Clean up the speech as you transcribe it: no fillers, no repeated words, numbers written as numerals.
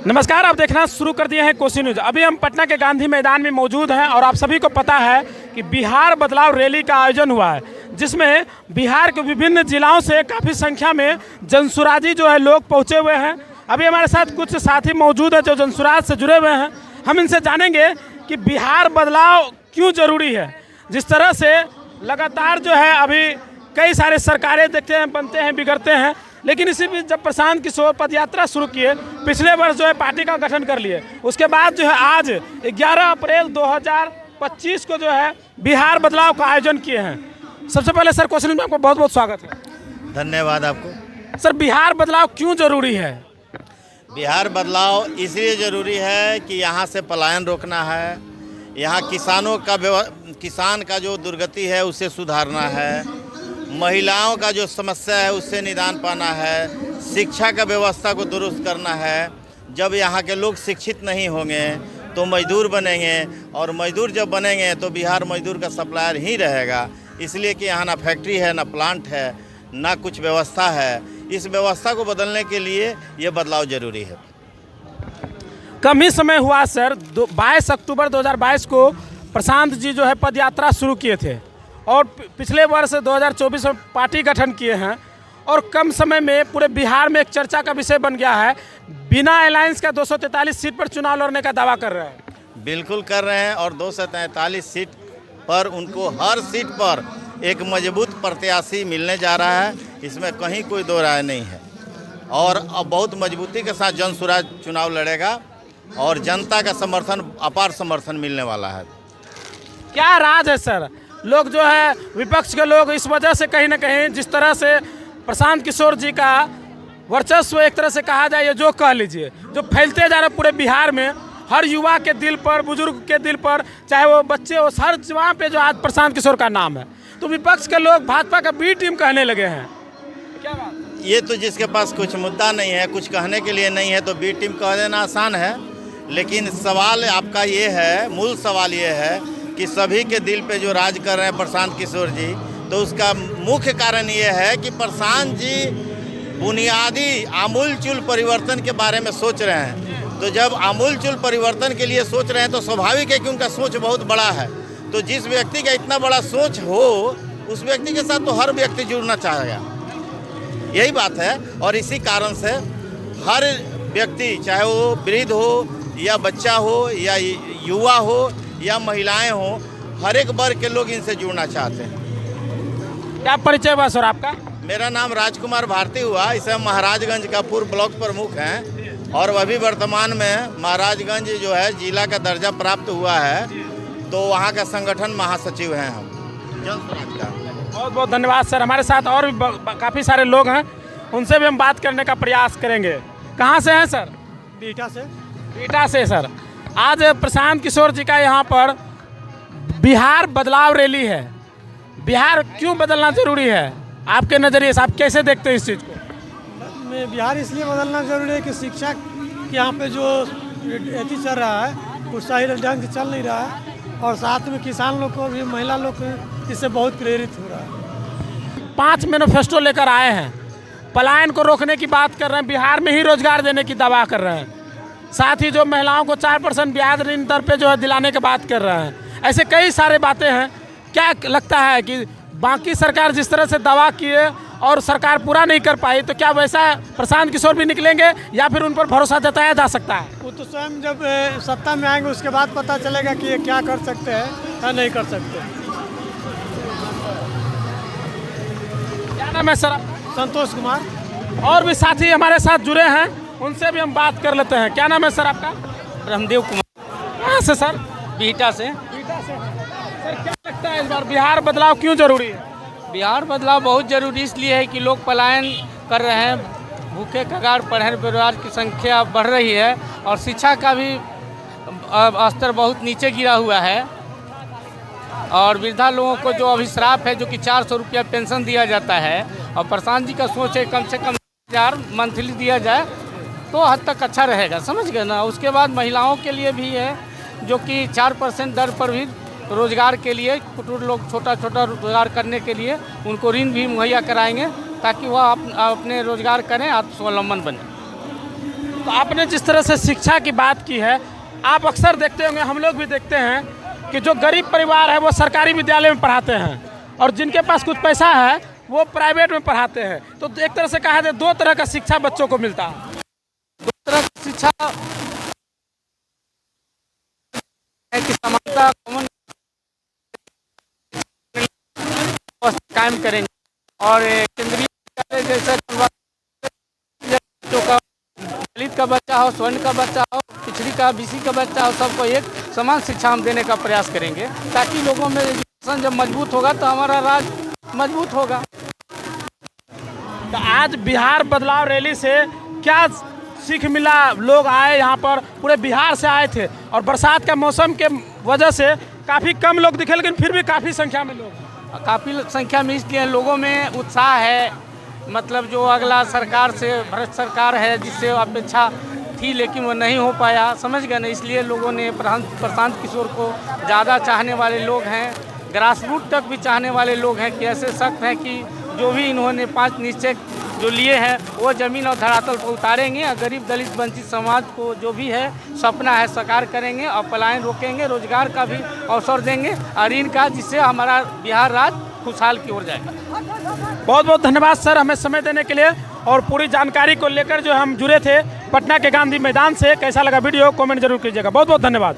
नमस्कार, आप देखना शुरू कर दिए हैं कोसी न्यूज। अभी हम पटना के गांधी मैदान में मौजूद हैं और आप सभी को पता है कि बिहार बदलाव रैली का आयोजन हुआ है, जिसमें बिहार के विभिन्न जिलों से काफ़ी संख्या में जनसुराजी जो है लोग पहुंचे हुए हैं। अभी हमारे साथ कुछ साथी मौजूद हैं जो जनसुराज से जुड़े हुए हैं। हम इनसे जानेंगे कि बिहार बदलाव क्यों ज़रूरी है। जिस तरह से लगातार जो है अभी कई सारे सरकारें देखते हैं बनते हैं बिगड़ते हैं, लेकिन इसी बीच जब प्रशांत किशोर पदयात्रा शुरू किए, पिछले वर्ष जो है पार्टी का गठन कर लिए, उसके बाद जो है आज 11 अप्रैल 2025 को जो है बिहार बदलाव का आयोजन किए हैं। सबसे पहले सर क्वेश्चन में आपको बहुत बहुत स्वागत है। धन्यवाद आपको। सर, बिहार बदलाव क्यों जरूरी है? बिहार बदलाव इसलिए ज़रूरी है कि यहाँ से पलायन रोकना है, यहाँ किसान का जो दुर्गति है उसे सुधारना है, महिलाओं का जो समस्या है उससे निदान पाना है, शिक्षा का व्यवस्था को दुरुस्त करना है। जब यहाँ के लोग शिक्षित नहीं होंगे तो मजदूर बनेंगे, और मजदूर जब बनेंगे तो बिहार मजदूर का सप्लायर ही रहेगा। इसलिए कि यहाँ ना फैक्ट्री है, ना प्लांट है, ना कुछ व्यवस्था है। इस व्यवस्था को बदलने के लिए ये बदलाव जरूरी है। कम ही समय हुआ सर, 22 अक्टूबर 2022 को प्रशांत जी जो है पदयात्रा शुरू किए थे और पिछले वर्ष 2024 में पार्टी गठन किए हैं, और कम समय में पूरे बिहार में एक चर्चा का विषय बन गया है। बिना अलायंस का 243 सीट पर चुनाव लड़ने का दावा कर रहे हैं। बिल्कुल कर रहे हैं, और 243 सीट पर उनको हर सीट पर एक मजबूत प्रत्याशी मिलने जा रहा है। इसमें कहीं कोई दो राय नहीं है, और अब बहुत मजबूती के साथ जनसुराज चुनाव लड़ेगा और जनता का समर्थन, अपार समर्थन मिलने वाला है। क्या राज है सर? लोग जो है विपक्ष के लोग इस वजह से कहीं ना कहीं, जिस तरह से प्रशांत किशोर जी का वर्चस्व एक तरह से कहा जाए, जो कह लीजिए, जो फैलते जा रहे पूरे बिहार में, हर युवा के दिल पर, बुजुर्ग के दिल पर, चाहे वो बच्चे हो, हर जगह पे जो आज प्रशांत किशोर का नाम है, तो विपक्ष के लोग भाजपा का बी टीम कहने लगे हैं। क्या बात? ये तो जिसके पास कुछ मुद्दा नहीं है, कुछ कहने के लिए नहीं है, तो बी टीम कह देना आसान है। लेकिन सवाल आपका ये है, मूल सवाल ये है कि सभी के दिल पे जो राज कर रहे हैं प्रशांत किशोर जी, तो उसका मुख्य कारण ये है कि प्रशांत जी बुनियादी आमूलचूल परिवर्तन के बारे में सोच रहे हैं। तो जब आमूलचूल परिवर्तन के लिए सोच रहे हैं तो स्वाभाविक है कि उनका सोच बहुत बड़ा है। तो जिस व्यक्ति का इतना बड़ा सोच हो, उस व्यक्ति के साथ तो हर व्यक्ति जुड़ना चाहेगा, यही बात है। और इसी कारण से हर व्यक्ति, चाहे वो वृद्ध हो या बच्चा हो या युवा हो या महिलाएं हो, हर एक वर्ग के लोग इनसे जुड़ना चाहते हैं। क्या परिचय हुआ सर आपका? मेरा नाम राजकुमार भारती हुआ। इसे महाराजगंज का पूर्व ब्लॉक प्रमुख हैं, और अभी वर्तमान में महाराजगंज जो है जिला का दर्जा प्राप्त हुआ है, तो वहाँ का संगठन महासचिव हैं हम जनसुराज का। बहुत बहुत धन्यवाद सर। हमारे साथ और भी काफ़ी सारे लोग हैं, उनसे भी हम बात करने का प्रयास करेंगे। कहाँ से हैं सर? बीटा से। बीटा से सर। आज प्रशांत किशोर जी का यहाँ पर बिहार बदलाव रैली है। बिहार क्यों बदलना जरूरी है आपके नज़रिए से? आप कैसे देखते हैं इस चीज़ को? बिहार इसलिए बदलना जरूरी है कि शिक्षा के यहाँ पे जो एथी चल रहा है वो सही ढंग से चल नहीं रहा है, और साथ में किसान लोग को भी, महिला लोग को इससे बहुत प्रेरित हो रहा है। 5 मैनिफेस्टो लेकर आए हैं, पलायन को रोकने की बात कर रहे हैं, बिहार में ही रोजगार देने की दावा कर रहे हैं, साथ ही जो महिलाओं को 4% ब्याज ऋण दर पे जो है दिलाने की बात कर रहे हैं। ऐसे कई सारे बातें हैं। क्या लगता है कि बाकी सरकार जिस तरह से दावा किए और सरकार पूरा नहीं कर पाई, तो क्या वैसा प्रशांत किशोर भी निकलेंगे, या फिर उन पर भरोसा जताया जा सकता है? वो तो स्वयं जब सत्ता में आएंगे उसके बाद पता चलेगा कि ये क्या कर सकते हैं या नहीं कर सकते। क्या नाम है सर? संतोष कुमार। और भी साथी हमारे साथ जुड़े हैं, उनसे भी हम बात कर लेते हैं। क्या नाम है सर आपका? रामदेव कुमार। कहाँ से सर? बीटा से। सर, क्या लगता है इस बार बिहार बदलाव क्यों जरूरी है? बिहार बदलाव बहुत जरूरी इसलिए है कि लोग पलायन कर रहे हैं, भूखे कगार पर हैं, बेरोजगार की संख्या बढ़ रही है, और शिक्षा का भी स्तर बहुत नीचे गिरा हुआ है, और वृद्धा लोगों को जो अभी श्राप है, जो कि 400 रुपया पेंशन दिया जाता है, और प्रशांत जी का सोच है कम से कम 1000 मंथली दिया जाए तो हद तक अच्छा रहेगा, समझ गए ना। उसके बाद महिलाओं के लिए भी है, जो कि 4% दर पर भी रोजगार के लिए, कुटुर लोग छोटा छोटा रोजगार करने के लिए उनको ऋण भी मुहैया कराएंगे, ताकि वह अपने रोजगार करें, आत्मस्वावलंबन बने। तो आपने जिस तरह से शिक्षा की बात की है, आप अक्सर देखते होंगे, हम लोग भी देखते हैं कि जो गरीब परिवार है वो सरकारी विद्यालय में पढ़ाते हैं और जिनके पास कुछ पैसा है वो प्राइवेट में पढ़ाते हैं। तो एक तरह से कहा जाए दो तरह का शिक्षा बच्चों को मिलता है। दो तरह की शिक्षा है कि समानता कॉमन कायम करेंगे और केंद्रीय विद्यालय जैसा बच्चों का, दलित का बच्चा हो, स्वर्ण का बच्चा हो, पिछड़ी का, बीसी का बच्चा हो, सबको एक समान शिक्षा हम देने का प्रयास करेंगे ताकि लोगों में एजुकेशन जब मजबूत होगा तो हमारा राज्य मजबूत होगा। तो आज बिहार बदलाव रैली से क्या सीख मिला? लोग आए यहाँ पर, पूरे बिहार से आए थे और बरसात का मौसम के वजह से काफ़ी कम लोग दिखे, लेकिन फिर भी काफ़ी संख्या में लोग, काफ़ी संख्या में इसलिए लोगों में उत्साह है। मतलब जो अगला सरकार से भ्रष्ट सरकार है जिससे अपेक्षा थी लेकिन वो नहीं हो पाया, समझ गए ना, इसलिए लोगों ने प्रशांत किशोर को ज़्यादा चाहने वाले लोग हैं। ग्रास रूट तक भी चाहने वाले लोग हैं कि ऐसे सख्त हैं कि जो भी इन्होंने 5 निश्चय जो लिए हैं वो ज़मीन और धरातल पर उतारेंगे और गरीब दलित वंचित समाज को जो भी है सपना है साकार करेंगे और पलायन रोकेंगे, रोजगार का भी अवसर देंगे और इनका, जिससे हमारा बिहार राज्य खुशहाल की ओर जाएगा। बहुत बहुत धन्यवाद सर हमें समय देने के लिए और पूरी जानकारी को लेकर जो हम जुड़े थे पटना के गांधी मैदान से। कैसा लगा वीडियो कमेंट जरूर कीजिएगा। बहुत बहुत धन्यवाद।